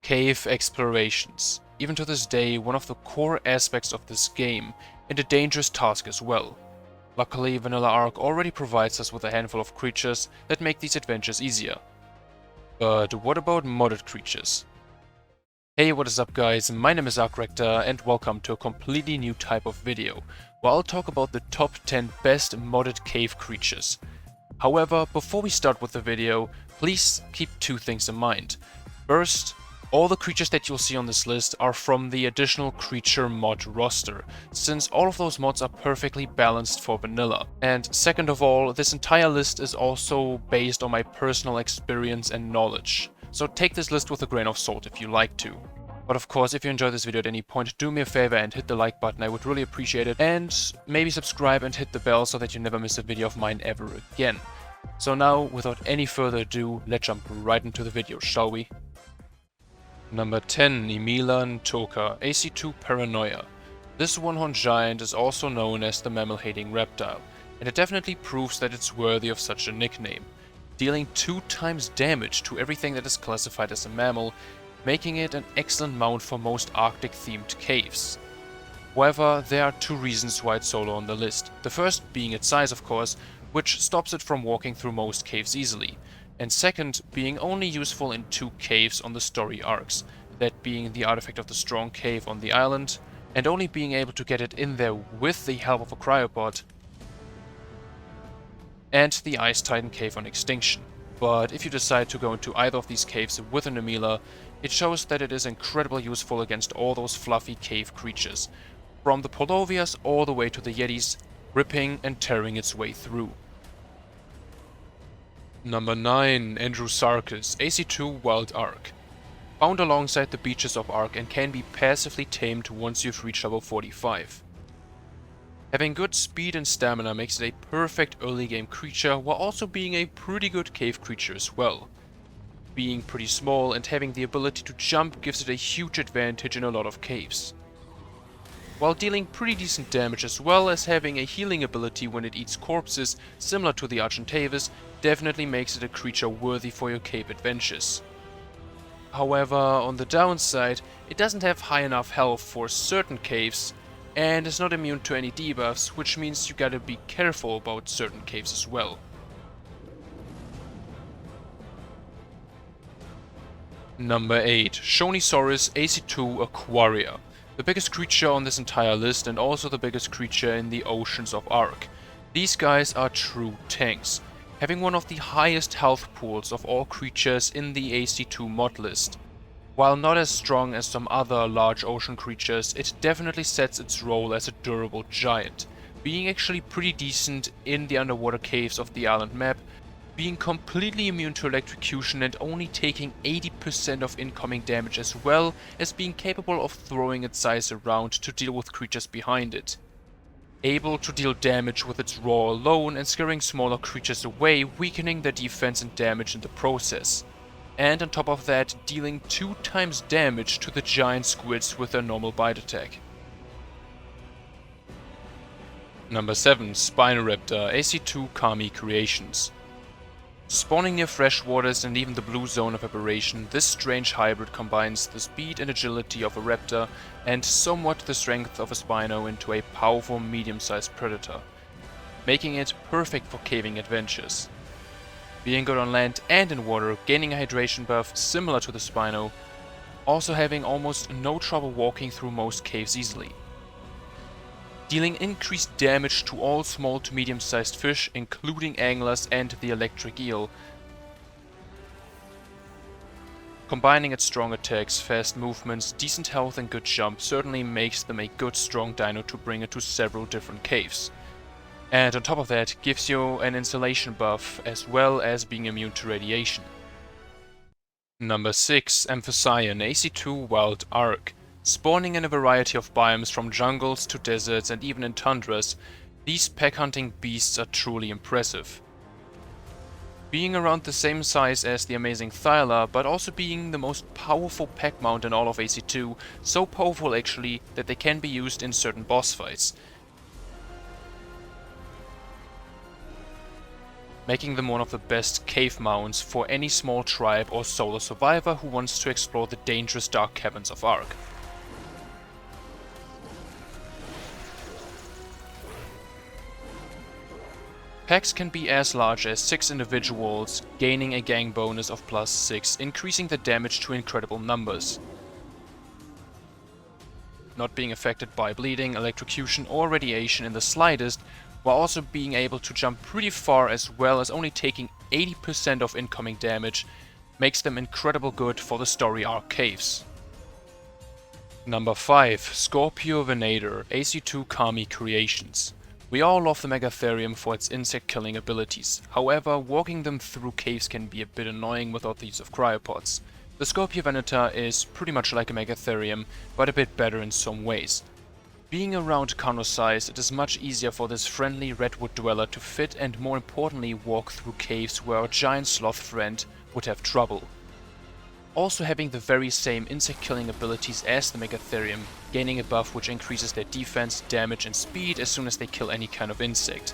Cave explorations. Even to this day, one of the core aspects of this game, and a dangerous task as well. Luckily, Vanilla Ark already provides us with a handful of creatures that make these adventures easier. But what about modded creatures? Hey, what is up guys, my name is Archrector and welcome to a completely new type of video, where I'll talk about the top 10 best modded cave creatures. However, before we start with the video, please keep two things in mind. First, all the creatures that you'll see on this list are from the additional creature mod roster, since all of those mods are perfectly balanced for vanilla. And second of all, this entire list is also based on my personal experience and knowledge. So take this list with a grain of salt if you like to. But of course, if you enjoyed this video at any point, do me a favor and hit the like button, I would really appreciate it. And maybe subscribe and hit the bell so that you never miss a video of mine ever again. So now, without any further ado, let's jump right into the video, shall we? Number 10. Emela Ntouka, AC2 Paranoia. This one-horned giant is also known as the mammal-hating reptile, and it definitely proves that it's worthy of such a nickname, dealing 2 times damage to everything that is classified as a mammal, making it an excellent mount for most Arctic-themed caves. However, there are 2 reasons why it's so low on the list. The first being its size, of course, which stops it from walking through most caves easily. And second, being only useful in 2 caves on the story arcs, that being the artifact of the strong cave on the island, and only being able to get it in there with the help of a cryopod, and the Ice Titan cave on Extinction. But if you decide to go into either of these caves with an Emela, it shows that it is incredibly useful against all those fluffy cave creatures, from the Polovias all the way to the Yetis, ripping and tearing its way through. Number 9. Andrewsarchus, AC2 Wild Ark. Found alongside the beaches of Ark and can be passively tamed once you've reached level 45. Having good speed and stamina makes it a perfect early game creature, while also being a pretty good cave creature as well. Being pretty small and having the ability to jump gives it a huge advantage in a lot of caves, while dealing pretty decent damage as well as having a healing ability when it eats corpses, similar to the Argentavis, definitely makes it a creature worthy for your cave adventures. However, on the downside, it doesn't have high enough health for certain caves, and is not immune to any debuffs, which means you gotta be careful about certain caves as well. Number 8. Shonisaurus, AC2 Aquaria. The biggest creature on this entire list and also the biggest creature in the oceans of Ark. These guys are true tanks, having one of the highest health pools of all creatures in the AC2 mod list. While not as strong as some other large ocean creatures, it definitely sets its role as a durable giant, being actually pretty decent in the underwater caves of the island map, being completely immune to electrocution and only taking 80% of incoming damage, as well as being capable of throwing its size around to deal with creatures behind it. Able to deal damage with its roar alone and scaring smaller creatures away, weakening their defense and damage in the process. And on top of that, dealing 2 times damage to the giant squids with their normal bite attack. Number 7. Spinoraptor, AC2 Kami Creations. Spawning near fresh waters and even the blue zone of aberration, this strange hybrid combines the speed and agility of a raptor and somewhat the strength of a Spino into a powerful medium-sized predator, making it perfect for caving adventures. Being good on land and in water, gaining a hydration buff similar to the Spino, also having almost no trouble walking through most caves easily. Dealing increased damage to all small to medium-sized fish, including anglers and the electric eel. Combining its strong attacks, fast movements, decent health and good jump certainly makes them a good strong dino to bring into several different caves. And on top of that, gives you an insulation buff as well as being immune to radiation. Number 6. Amphicyon, AC2 Wild Ark. Spawning in a variety of biomes from jungles to deserts and even in tundras, these pack-hunting beasts are truly impressive. Being around the same size as the amazing Thyla, but also being the most powerful pack mount in all of AC2, so powerful actually that they can be used in certain boss fights. making them one of the best cave mounts for any small tribe or solo survivor who wants to explore the dangerous Dark Caverns of Ark. Packs can be as large as 6 individuals, gaining a gang bonus of +6, increasing the damage to incredible numbers. Not being affected by bleeding, electrocution or radiation in the slightest, while also being able to jump pretty far as well as only taking 80% of incoming damage, makes them incredible good for the story arc caves. Number 5. Skorpiovenator, AC2 Kami Creations. We all love the Megatherium for its insect killing abilities, however walking them through caves can be a bit annoying without the use of cryopods. The Skorpiovenator is pretty much like a Megatherium, but a bit better in some ways. Being around Kano size, it is much easier for this friendly redwood dweller to fit and more importantly walk through caves where our giant sloth friend would have trouble. Also having the very same insect killing abilities as the Megatherium, gaining a buff which increases their defense, damage and speed as soon as they kill any kind of insect.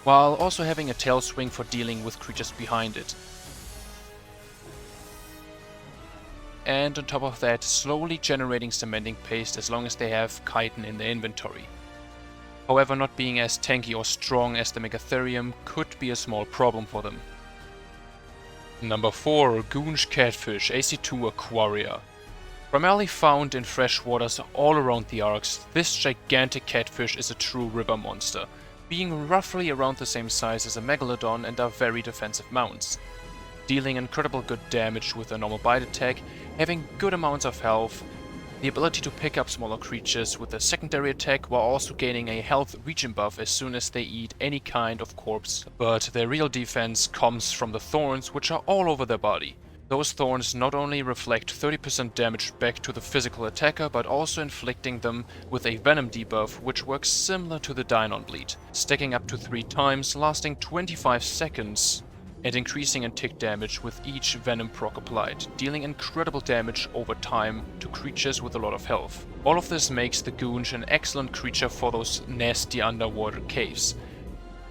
While also having a tail swing for dealing with creatures behind it. And on top of that, slowly generating cementing paste as long as they have chitin in their inventory. However, not being as tanky or strong as the Megatherium could be a small problem for them. Number 4. Goonch Catfish, AC2 Aquaria. Primarily found in fresh waters all around the Arks, this gigantic catfish is a true river monster, being roughly around the same size as a Megalodon and are very defensive mounts. Dealing incredible good damage with a normal bite attack, having good amounts of health, the ability to pick up smaller creatures with a secondary attack while also gaining a health regen buff as soon as they eat any kind of corpse, but their real defense comes from the thorns which are all over their body. Those thorns not only reflect 30% damage back to the physical attacker, but also inflicting them with a venom debuff which works similar to the Dynon bleed, stacking up to 3 times, lasting 25 seconds and increasing in tick damage with each venom proc applied, dealing incredible damage over time to creatures with a lot of health. All of this makes the Goonch an excellent creature for those nasty underwater caves.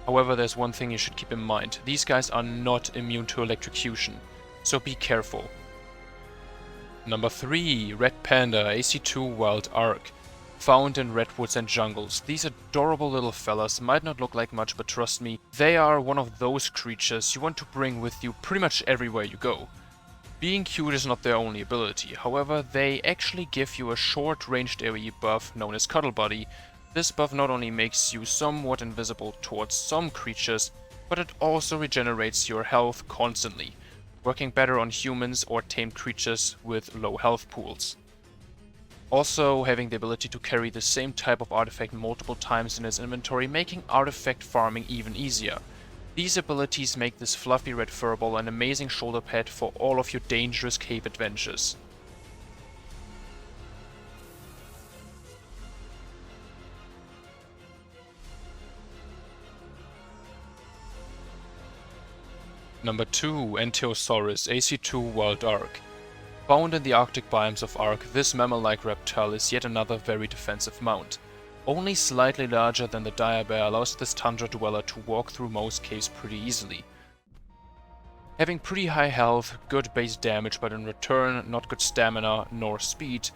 However, there's one thing you should keep in mind, these guys are not immune to electrocution, so be careful. Number 3. Red Panda, AC2 Wild Ark. Found in redwoods and jungles. These adorable little fellas might not look like much, but trust me, they are one of those creatures you want to bring with you pretty much everywhere you go. Being cute is not their only ability, however they actually give you a short-ranged AoE buff known as Cuddle Buddy. This buff not only makes you somewhat invisible towards some creatures, but it also regenerates your health constantly, working better on humans or tamed creatures with low health pools. Also having the ability to carry the same type of artifact multiple times in his inventory, making artifact farming even easier. These abilities make this fluffy red furball an amazing shoulder pad for all of your dangerous cave adventures. Number 2. Anteosaurus, AC2 Wild Ark. Found in the Arctic biomes of Ark, this mammal-like reptile is yet another very defensive mount. Only slightly larger than the dire bear allows this tundra dweller to walk through most caves pretty easily. Having pretty high health, good base damage, but in return not good stamina nor speed,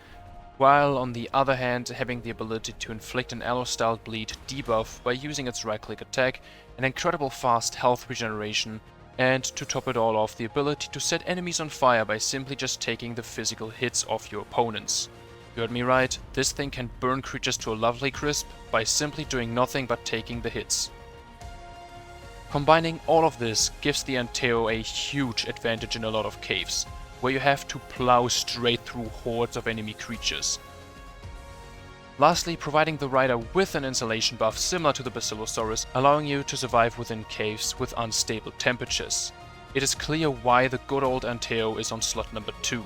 while on the other hand having the ability to inflict an Allo-style bleed debuff by using its right-click attack, an incredible fast health regeneration, and to top it all off, the ability to set enemies on fire by simply just taking the physical hits off your opponents. You heard me right, this thing can burn creatures to a lovely crisp by simply doing nothing but taking the hits. Combining all of this gives the Anteo a huge advantage in a lot of caves, where you have to plow straight through hordes of enemy creatures. Lastly, providing the rider with an insulation buff similar to the Basilosaurus, allowing you to survive within caves with unstable temperatures. It is clear why the good old Anteo is on slot number 2.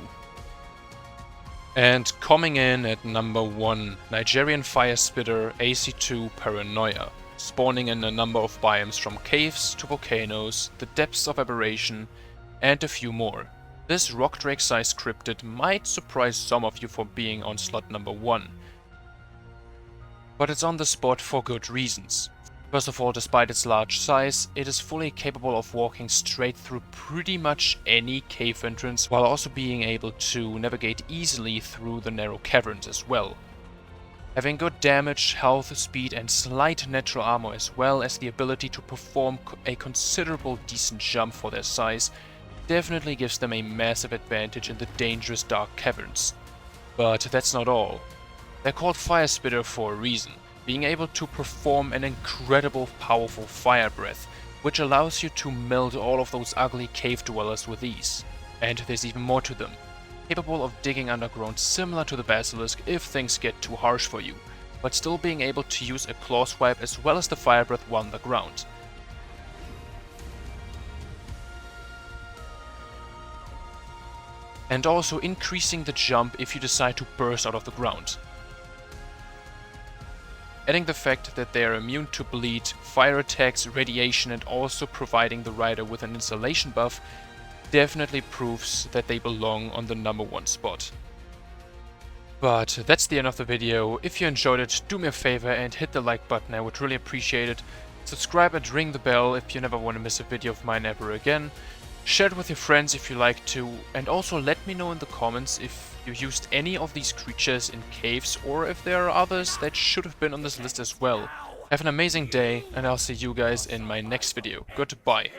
And coming in at number 1, Nigerian Fire Spitter AC2 Paranoia, spawning in a number of biomes from caves to volcanoes, the depths of aberration, and a few more. This rock drake sized cryptid might surprise some of you for being on slot number 1. But it's on the spot for good reasons. First of all, despite its large size, it is fully capable of walking straight through pretty much any cave entrance, while also being able to navigate easily through the narrow caverns as well. Having good damage, health, speed and slight natural armor, as well as the ability to perform a considerable decent jump for their size, definitely gives them a massive advantage in the dangerous dark caverns. But that's not all. They're called Fire Spitter for a reason, being able to perform an incredible powerful fire breath, which allows you to melt all of those ugly cave dwellers with ease. And there's even more to them. Capable of digging underground similar to the basilisk if things get too harsh for you, but still being able to use a claw swipe as well as the fire breath while underground. And also increasing the jump if you decide to burst out of the ground. Adding the fact that they are immune to bleed, fire attacks, radiation and also providing the rider with an insulation buff definitely proves that they belong on the #1 spot. But that's the end of the video. If you enjoyed it, do me a favor and hit the like button, I would really appreciate it. Subscribe and ring the bell if you never want to miss a video of mine ever again. Share it with your friends if you like to, and also let me know in the comments if you used any of these creatures in caves or if there are others that should have been on this list as well. Have an amazing day and I'll see you guys in my next video. Goodbye.